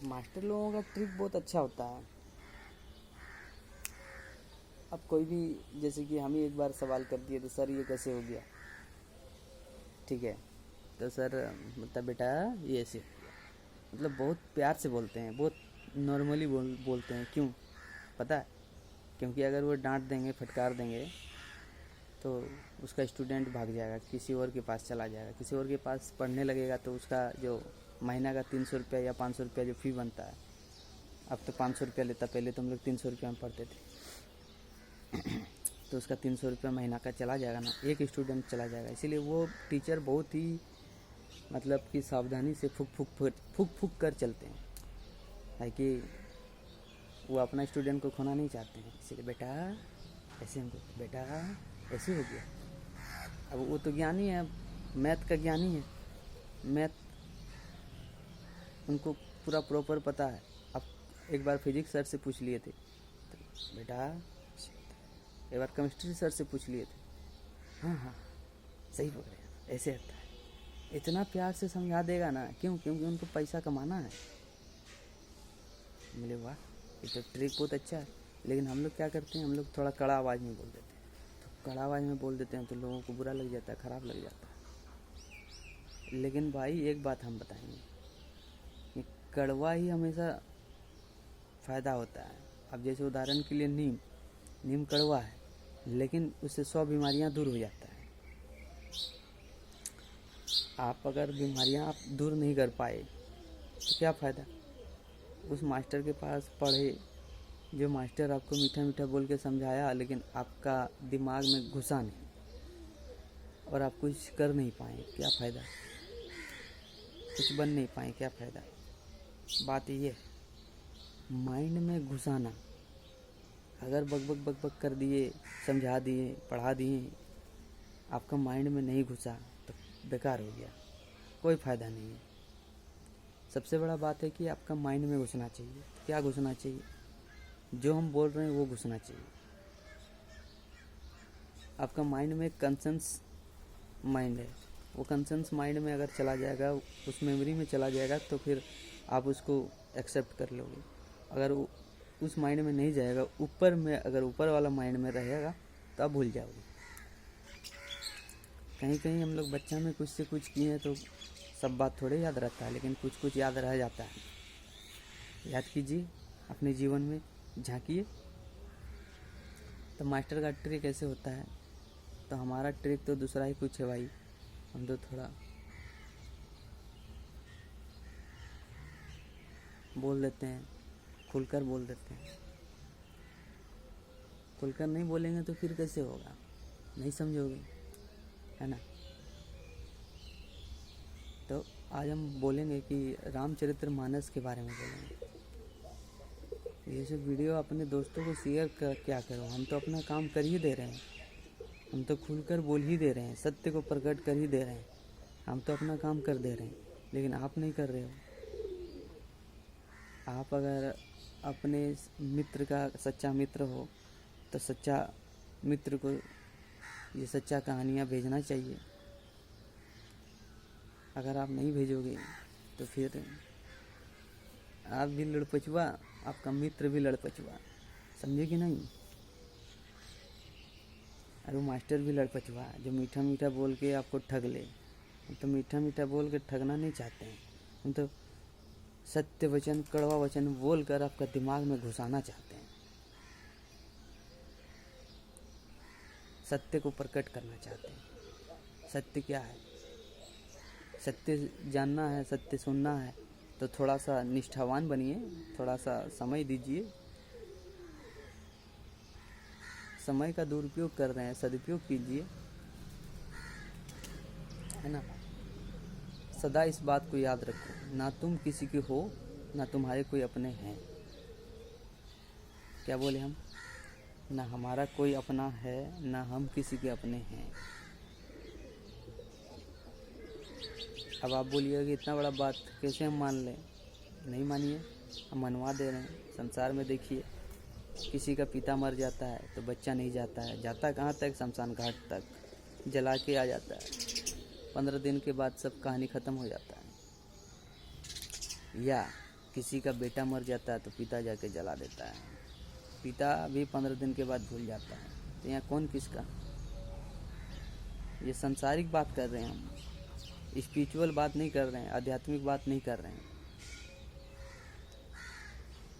Master लोगों का trick बहुत अच्छा होता है। अब कोई भी, जैसे कि हम ही एक बार सवाल कर दिए तो सर ये कैसे हो गया, ठीक है, तो सर मतलब बेटा ये ऐसे, मतलब बहुत प्यार से बोलते हैं, बहुत नॉर्मली बोलते हैं। क्यों पता है? क्योंकि अगर वो डांट देंगे, फटकार देंगे, तो उसका स्टूडेंट भाग जाएगा, किसी और के पास चला जाएगा, किसी और के पास पढ़ने लगेगा, तो उसका जो महीना का 300 रुपया या 500 रुपया जो फ़ी बनता है, अब तो 500 रुपया लेता, पहले तो हम लोग 300 रुपया में पढ़ते थे, तो उसका 300 रुपया महीना का चला जाएगा ना, एक स्टूडेंट चला जाएगा। इसीलिए वो टीचर बहुत ही मतलब कि सावधानी से फूक फूक कर चलते हैं, है कि वो अपना स्टूडेंट को खोना नहीं चाहते हैं। इसलिए बेटा ऐसे, हमको बेटा ऐसे हो गया। अब वो तो ज्ञानी है, मैथ का ज्ञानी है, मैथ उनको पूरा प्रॉपर पता है। अब एक बार फिजिक्स सर से पूछ लिए थे, तो बेटा, एक बार केमिस्ट्री सर से पूछ लिए थे, हाँ हाँ सही बोल रहे हैं, ऐसे आता है। इतना प्यार से समझा देगा ना, क्यों? क्योंकि उनको पैसा कमाना है। बोले वाह, ये तो ट्रिक बहुत अच्छा है। लेकिन हम लोग क्या करते हैं, हम लोग थोड़ा कड़ा आवाज़ में बोल देते हैं, तो कड़ा आवाज़ में बोल देते हैं तो लोगों को बुरा लग जाता है, ख़राब लग जाता है। लेकिन भाई एक बात हम बताएंगे कि कड़वा ही हमेशा फ़ायदा होता है। अब जैसे उदाहरण के लिए नीम कड़वा है, लेकिन उससे 100 बीमारियां दूर हो जाता है। आप अगर बीमारियां आप दूर नहीं कर पाए तो क्या फ़ायदा? उस मास्टर के पास पढ़े, जो मास्टर आपको मीठा मीठा बोल के समझाया, लेकिन आपका दिमाग में घुसा नहीं और आप कुछ कर नहीं पाए, क्या फ़ायदा? कुछ बन नहीं पाए, क्या फ़ायदा? बात ये है, माइंड में घुसाना। अगर बक बक कर दिए, समझा दिए, पढ़ा दिए, आपका माइंड में नहीं घुसा तो बेकार हो गया, कोई फ़ायदा नहीं है। सबसे बड़ा बात है कि आपका माइंड में घुसना चाहिए। क्या घुसना चाहिए? जो हम बोल रहे हैं वो घुसना चाहिए। आपका माइंड में कंसेंस माइंड है, वो कंसेंस माइंड में अगर चला जाएगा, उस मेमोरी में चला जाएगा, तो फिर आप उसको एक्सेप्ट कर लोगे। अगर वो उस माइंड में नहीं जाएगा, ऊपर में, अगर ऊपर वाला माइंड में रहेगा तो आप भूल जाओगे। कहीं कहीं हम लोग बच्चा में कुछ से कुछ किए हैं तो सब बात थोड़े याद रहता है, लेकिन कुछ कुछ याद रह जाता है। याद कीजिए, अपने जीवन में झांकिए। तो मास्टर का ट्रिक ऐसे होता है। तो हमारा ट्रिक तो दूसरा ही कुछ है भाई, हम तो थोड़ा बोल देते हैं, खुलकर बोल देते हैं। खुलकर नहीं बोलेंगे तो फिर कैसे होगा, नहीं समझोगे, है ना? तो आज हम बोलेंगे कि रामचरितमानस के बारे में बोलेंगे। ये सब वीडियो अपने दोस्तों को शेयर क्या करो, हम तो अपना काम कर ही दे रहे हैं, हम तो खुलकर बोल ही दे रहे हैं, सत्य को प्रकट कर ही दे रहे हैं, हम तो अपना काम कर दे रहे हैं, लेकिन आप नहीं कर रहे हो। आप अगर अपने मित्र का सच्चा मित्र हो तो सच्चा मित्र को ये सच्चा कहानियाँ भेजना चाहिए। अगर आप नहीं भेजोगे तो फिर आप भी लड़पचुआ, आपका मित्र भी लड़पचुआ, समझे कि नहीं? और वो मास्टर भी लड़पचुआ, जो मीठा मीठा बोल के आपको ठग ले। हम तो मीठा मीठा बोल के ठगना नहीं चाहते हैं, हम तो सत्य वचन, कड़वा वचन बोल कर आपका दिमाग में घुसाना चाहते हैं, सत्य को प्रकट करना चाहते हैं। सत्य क्या है? सत्य जानना है, सत्य सुनना है, तो थोड़ा सा निष्ठावान बनिए, थोड़ा सा समय दीजिए। समय का दुरुपयोग कर रहे हैं, सदुपयोग कीजिए, है ना? सदा इस बात को याद रखो, ना तुम किसी के हो, ना तुम्हारे कोई अपने हैं। क्या बोले हम? ना हमारा कोई अपना है, ना हम किसी के अपने हैं। अब आप बोलिएगा कि इतना बड़ा बात कैसे हम मान लें? नहीं मानिए, हम मनवा दे रहे हैं। संसार में देखिए, किसी का पिता मर जाता है तो बच्चा नहीं जाता है, जाता कहाँ तक? शमशान घाट तक, जला के आ जाता है। 15 दिन के बाद सब कहानी ख़त्म हो जाता है। या किसी का बेटा मर जाता है तो पिता जाके जला देता है, पिता भी 15 दिन के बाद भूल जाता है। तो यहाँ कौन किसका? ये सांसारिक बात कर रहे हैं हम, स्पिरिचुअल बात नहीं कर रहे हैं, आध्यात्मिक बात नहीं कर रहे हैं,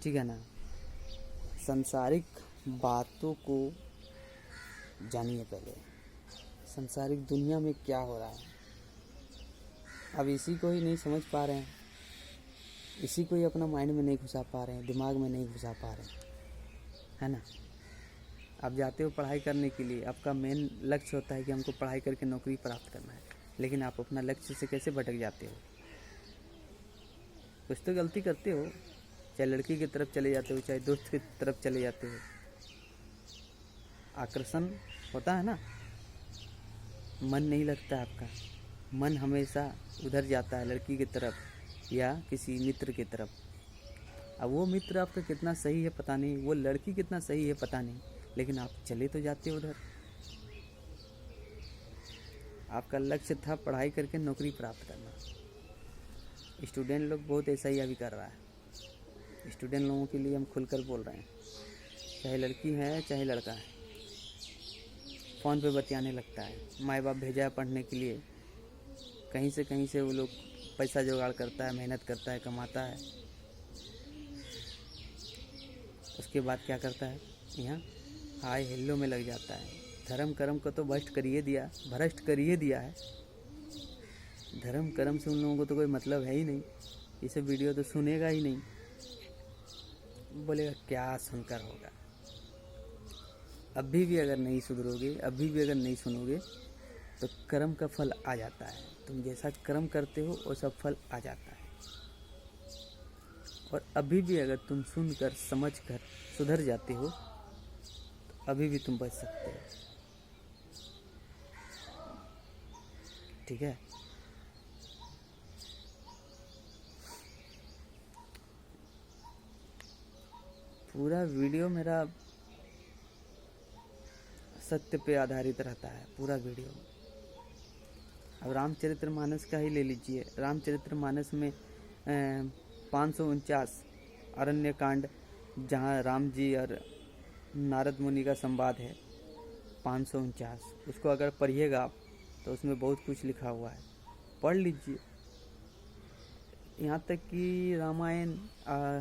ठीक है ना। सांसारिक बातों को जानिए पहले, सांसारिक दुनिया में क्या हो रहा है। अब इसी को ही नहीं समझ पा रहे हैं, इसी को ही अपना माइंड में नहीं घुसा पा रहे हैं, दिमाग में नहीं घुसा पा रहे हैं, है ना। आप जाते हो पढ़ाई करने के लिए, आपका मेन लक्ष्य होता है कि हमको पढ़ाई करके नौकरी प्राप्त करना है, लेकिन आप अपना लक्ष्य से कैसे भटक जाते हो? कुछ तो गलती करते हो, चाहे लड़की की तरफ चले जाते हो, चाहे दोस्त की तरफ चले जाते हो। आकर्षण होता है ना, मन नहीं लगता आपका, मन हमेशा उधर जाता है, लड़की की तरफ या किसी मित्र की तरफ। अब वो मित्र आपका कितना सही है पता नहीं, वो लड़की कितना सही है पता नहीं, लेकिन आप चले तो जाते हो उधर। आपका लक्ष्य था पढ़ाई करके नौकरी प्राप्त करना। स्टूडेंट लोग बहुत ऐसा ही अभी कर रहा है। स्टूडेंट लोगों के लिए हम खुलकर बोल रहे हैं, चाहे लड़की है चाहे लड़का है, फ़ोन पे बतियाने लगता है। माँ बाप भेजा है पढ़ने के लिए, कहीं से वो लोग पैसा जुगाड़ करता है, मेहनत करता है, कमाता है। उसके बाद क्या करता है, यहाँ हाय हेलो में लग जाता है। धर्म कर्म को तो भ्रष्ट करिए दिया है। धर्म कर्म से उन लोगों को तो कोई मतलब है ही नहीं। ये सब वीडियो तो सुनेगा ही नहीं, बोलेगा क्या सुनकर होगा। अभी भी अगर नहीं सुधरोगे, अभी भी अगर नहीं सुनोगे तो कर्म का फल आ जाता है। तुम जैसा कर्म करते हो वैसा फल आ जाता है। और अभी भी अगर तुम सुनकर समझकर सुधर जाते हो तो अभी भी तुम बच सकते हो, ठीक है। पूरा वीडियो मेरा सत्य पे आधारित रहता है, पूरा वीडियो। अब रामचरितमानस का ही ले लीजिए। रामचरितमानस में 549 अरण्य कांड, जहाँ राम जी और नारद मुनि का संवाद है, 549, उसको अगर पढ़िएगा आप तो उसमें बहुत कुछ लिखा हुआ है, पढ़ लीजिए। यहाँ तक कि रामायण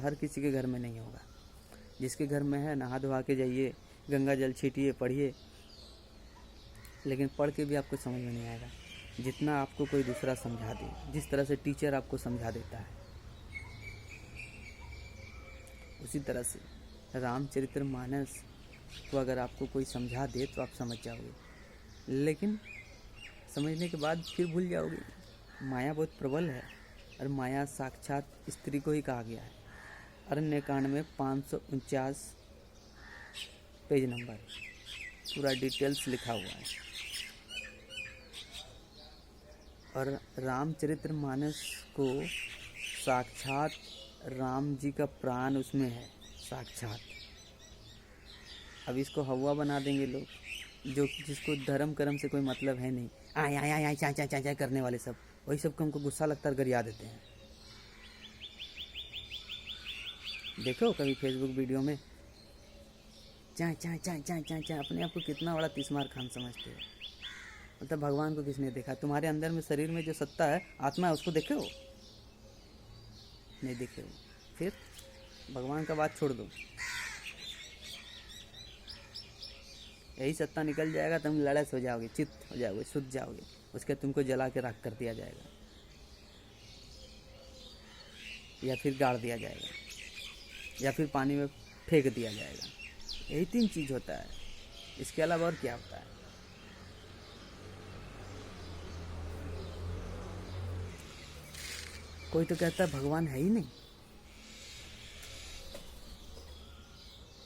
हर किसी के घर में नहीं होगा, जिसके घर में है नहा धोवा के जाइए, गंगा जल छीटिए, पढ़िए, लेकिन पढ़ के भी आपको समझ में नहीं आएगा जितना आपको कोई दूसरा समझा दे, जिस तरह से टीचर आपको समझा देता है, उसी तरह से रामचरितमानस को अगर आपको कोई समझा दे तो आप समझ जाओगे, लेकिन समझने के बाद फिर भूल जाओगे। माया बहुत प्रबल है, और माया साक्षात स्त्री को ही कहा गया है। अरण्य कांड में 549 पेज नंबर पूरा डिटेल्स लिखा हुआ है। और रामचरितमानस को साक्षात राम जी का प्राण उसमें है, साक्षात। अब इसको हवा बना देंगे लोग, जो जिसको धर्म कर्म से कोई मतलब है नहीं, आय आय आय चाय चाय चाय करने वाले सब, वही सब को हमको गुस्सा लगता है, गरिया देते हैं। देखो कभी फेसबुक वीडियो में चाय चाय चाय चाय चाय चाय, अपने आप को कितना बड़ा तिस्मार खान समझते हो। मतलब भगवान को किसने देखा? तुम्हारे अंदर में, शरीर में जो सत्ता है, आत्मा है, उसको देखे हो? नहीं देखे हो। फिर भगवान का बात छोड़ दो, यही सत्ता निकल जाएगा, तुम लड़स हो जाओगे, चित्त हो जाओगे, शुद्ध जाओगे, उसके तुमको जला के राख कर दिया जाएगा, या फिर गाड़ दिया जाएगा, या फिर पानी में फेंक दिया जाएगा। यही 3 चीज़ होता है, इसके अलावा और क्या होता है? कोई तो कहता है भगवान है ही नहीं।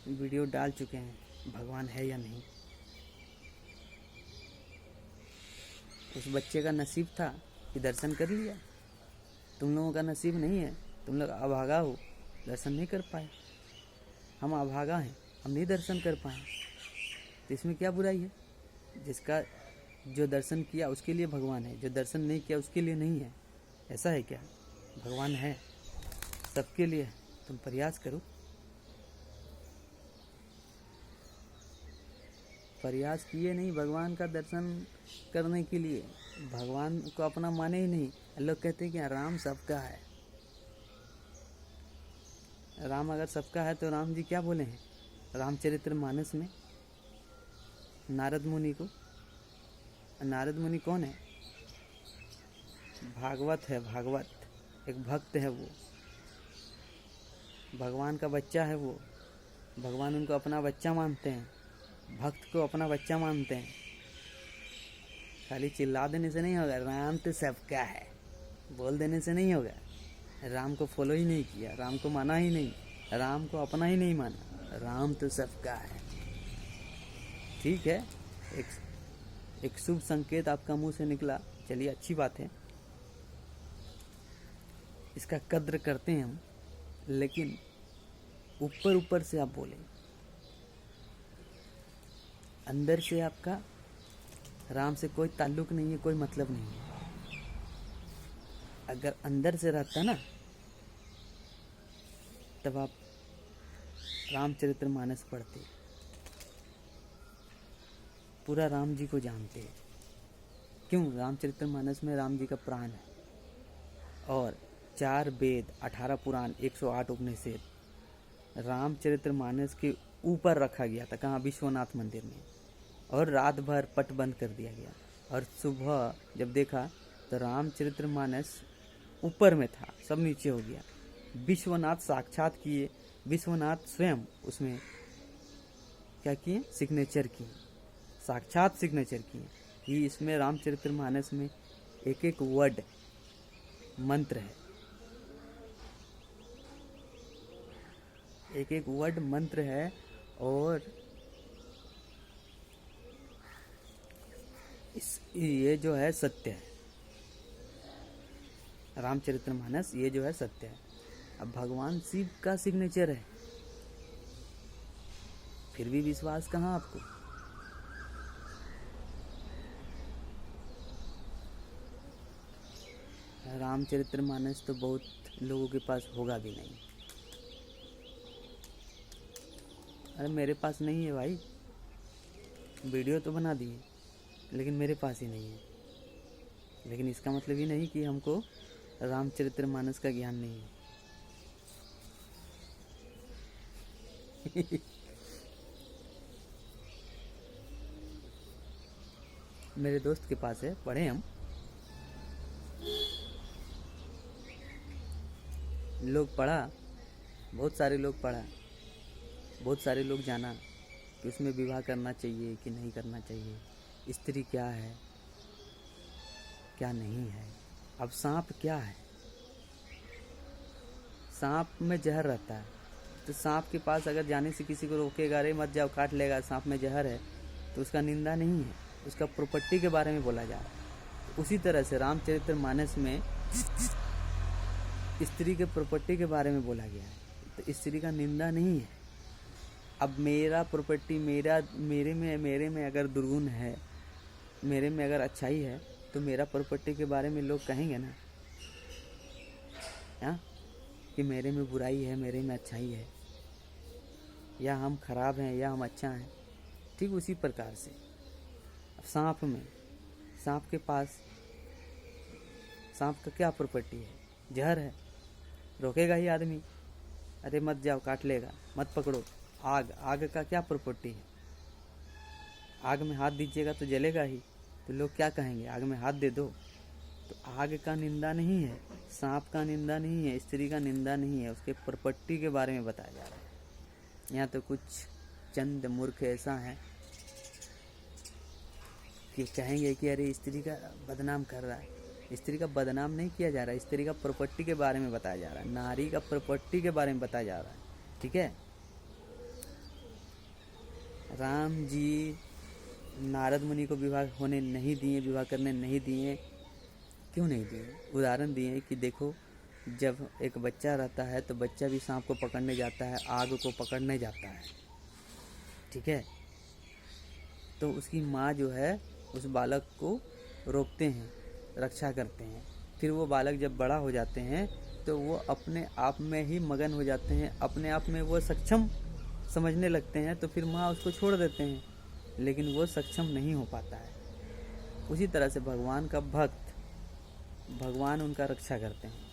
वीडियो डाल चुके हैं, भगवान है या नहीं। उस बच्चे का नसीब था कि दर्शन कर लिया, तुम लोगों का नसीब नहीं है, तुम लोग अभागा हो, दर्शन नहीं कर पाए। हम अभागा हैं, हम नहीं दर्शन कर पाए, तो इसमें क्या बुराई है? जिसका जो दर्शन किया उसके लिए भगवान है, जो दर्शन नहीं किया उसके लिए नहीं है। ऐसा है क्या? भगवान है, सबके लिए है, तुम प्रयास करो। प्रयास किए नहीं भगवान का दर्शन करने के लिए, भगवान को अपना माने ही नहीं। लोग कहते हैं कि राम सबका है। राम अगर सबका है तो राम जी क्या बोले हैं रामचरितमानस में नारद मुनि को? नारद मुनि कौन है? भागवत है, भागवत एक भक्त है, वो भगवान का बच्चा है। वो भगवान उनको अपना बच्चा मानते हैं, भक्त को अपना बच्चा मानते हैं। खाली चिल्ला देने से नहीं होगा, राम तो सबका है बोल देने से नहीं होगा। राम को फॉलो ही नहीं किया, राम को माना ही नहीं, राम को अपना ही नहीं माना, राम तो सबका है। ठीक है, एक शुभ संकेत आपका मुंह से निकला, चलिए अच्छी बात है, इसका कद्र करते हैं हम। लेकिन ऊपर ऊपर से आप बोलें, अंदर से आपका राम से कोई ताल्लुक नहीं है, कोई मतलब नहीं है। अगर अंदर से रहता ना, तब आप रामचरितमानस पढ़ते, पूरा राम जी को जानते। क्यों? रामचरितमानस में राम जी का प्राण है, और 4 वेद, 18 पुराण, 108 उपनिषद रामचरितमानस के ऊपर रखा गया था। कहाँ? विश्वनाथ मंदिर में। और रात भर पट बंद कर दिया गया, और सुबह जब देखा तो रामचरितमानस ऊपर में था, सब नीचे हो गया। विश्वनाथ साक्षात किए, विश्वनाथ स्वयं उसमें क्या किए? सिग्नेचर किए, साक्षात सिग्नेचर किए कि इसमें रामचरितमानस में एक एक वर्ड मंत्र है, एक एक वर्ड मंत्र है। और ये जो है सत्य है, रामचरितमानस ये जो है सत्य है। अब भगवान शिव का सिग्नेचर है, फिर भी विश्वास कहाँ आपको? रामचरितमानस तो बहुत लोगों के पास होगा भी नहीं। अरे मेरे पास नहीं है भाई, वीडियो तो बना दिए लेकिन मेरे पास ही नहीं है। लेकिन इसका मतलब ये नहीं कि हमको रामचरितमानस का ज्ञान नहीं है। मेरे दोस्त के पास है, पढ़े हम लोग, पढ़ा, बहुत सारे लोग पढ़ा, बहुत सारे लोग जाना कि उसमें विवाह करना चाहिए कि नहीं करना चाहिए, स्त्री क्या है क्या नहीं है। अब सांप क्या है? सांप में जहर रहता है, तो सांप के पास अगर जाने से किसी को रोकेगा, अरे मत जाओ काट लेगा, सांप में जहर है, तो उसका निंदा नहीं है, उसका प्रॉपर्टी के बारे में बोला जा रहा है। तो उसी तरह से रामचरितमानस में स्त्री के प्रॉपर्टी के बारे में बोला गया है, तो स्त्री का निंदा नहीं है। अब मेरा प्रॉपर्टी, मेरे में अगर दुर्गुण है, मेरे में अगर अच्छाई है, तो मेरा प्रॉपर्टी के बारे में लोग कहेंगे ना, हाँ, कि मेरे में बुराई है, मेरे में अच्छाई है, या हम खराब हैं या हम अच्छा हैं। ठीक उसी प्रकार से अब सांप में, सांप के पास, सांप का क्या प्रॉपर्टी है? जहर है, रोकेगा ही आदमी, अरे मत जाओ काट लेगा, मत पकड़ो। आग, आग का क्या प्रॉपर्टी है? आग में हाथ दीजिएगा तो जलेगा ही, तो लोग क्या कहेंगे? आग में हाथ दे दो। तो आग का निंदा नहीं है, सांप का निंदा नहीं है, स्त्री का निंदा नहीं है, उसके प्रॉपर्टी के बारे में बताया जा रहा है। यहाँ तो कुछ चंद मूर्ख ऐसा है कि कहेंगे कि अरे स्त्री का बदनाम कर रहा है। स्त्री का बदनाम नहीं किया जा रहा है, स्त्री का प्रॉपर्टी के बारे में बताया जा रहा है, नारी का प्रॉपर्टी के बारे में बताया जा रहा है। ठीक है, राम जी नारद मुनि को विवाह होने नहीं दिए, विवाह करने नहीं दिए। क्यों नहीं दिए? उदाहरण दिए कि देखो, जब एक बच्चा रहता है तो बच्चा भी सांप को पकड़ने जाता है, आग को पकड़ने जाता है। ठीक है, तो उसकी माँ जो है उस बालक को रोकते हैं, रक्षा करते हैं। फिर वो बालक जब बड़ा हो जाते हैं तो वो अपने आप में ही मगन हो जाते हैं, अपने आप में वो सक्षम समझने लगते हैं, तो फिर माँ उसको छोड़ देते हैं, लेकिन वो सक्षम नहीं हो पाता है। उसी तरह से भगवान का भक्त, भगवान उनका रक्षा करते हैं,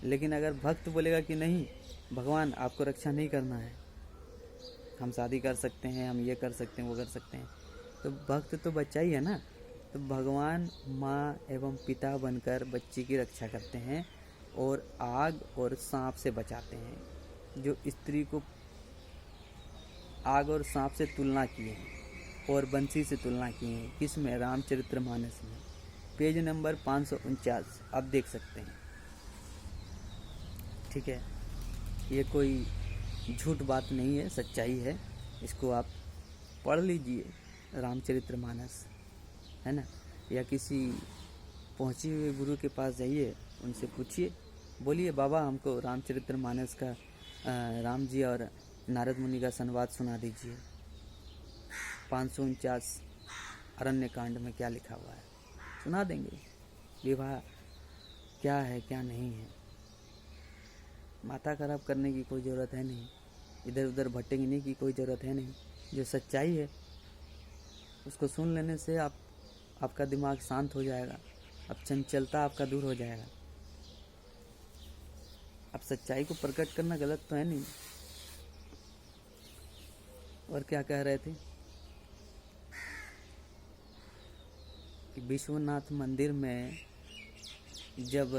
लेकिन अगर भक्त बोलेगा कि नहीं भगवान आपको रक्षा नहीं करना है, हम शादी कर सकते हैं, हम ये कर सकते हैं, वो कर सकते हैं, तो भक्त तो बच्चा ही है ना। तो भगवान माँ एवं पिता बनकर बच्ची की रक्षा करते हैं और आग और सांप से बचाते हैं। जो स्त्री को आग और सांप से तुलना किए हैं और बंसी से तुलना किए हैं, किसमें? रामचरितमानस में, पेज नंबर 549 आप देख सकते हैं। ठीक है, ये कोई झूठ बात नहीं है, सच्चाई है। इसको आप पढ़ लीजिए, रामचरितमानस, है ना। या किसी पहुँचे हुए गुरु के पास जाइए, उनसे पूछिए, बोलिए बाबा हमको रामचरितमानस का राम जी और नारद मुनि का संवाद सुना दीजिए। 549 अरण्य कांड में क्या लिखा हुआ है, सुना देंगे। विवाह क्या है क्या नहीं है, माथा खराब करने की कोई ज़रूरत है नहीं, इधर उधर भटकने की कोई ज़रूरत है नहीं। जो सच्चाई है उसको सुन लेने से आपका दिमाग शांत हो जाएगा, अब चंचलता आपका दूर हो जाएगा। अब सच्चाई को प्रकट करना गलत तो है नहीं। और क्या कह रहे थे कि विश्वनाथ मंदिर में जब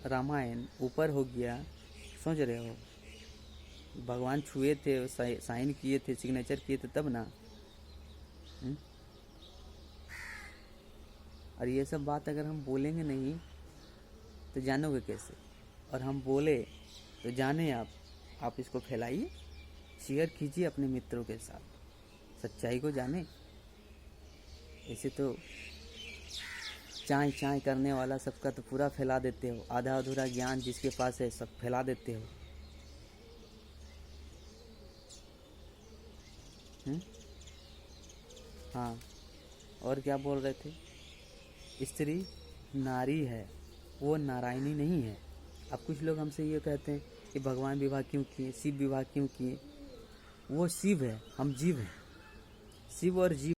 रामायण ऊपर हो गया, सोच रहे हो, भगवान छुए थे, साइन किए थे, सिग्नेचर किए थे, तब ना। और ये सब बात अगर हम बोलेंगे नहीं तो जानोगे कैसे? और हम बोले तो जाने आप इसको फैलाइए, शेयर कीजिए अपने मित्रों के साथ, सच्चाई को जाने। ऐसे तो चाय चाय करने वाला सबका तो पूरा फैला देते हो, आधा अधूरा ज्ञान जिसके पास है सब फैला देते हो। हाँ, और क्या बोल रहे थे? स्त्री नारी है, वो नारायणी नहीं है। अब कुछ लोग हमसे ये कहते हैं कि भगवान विवाह क्यों किए, शिव विवाह क्यों किए? वो शिव है, हम जीव हैं। शिव और जीव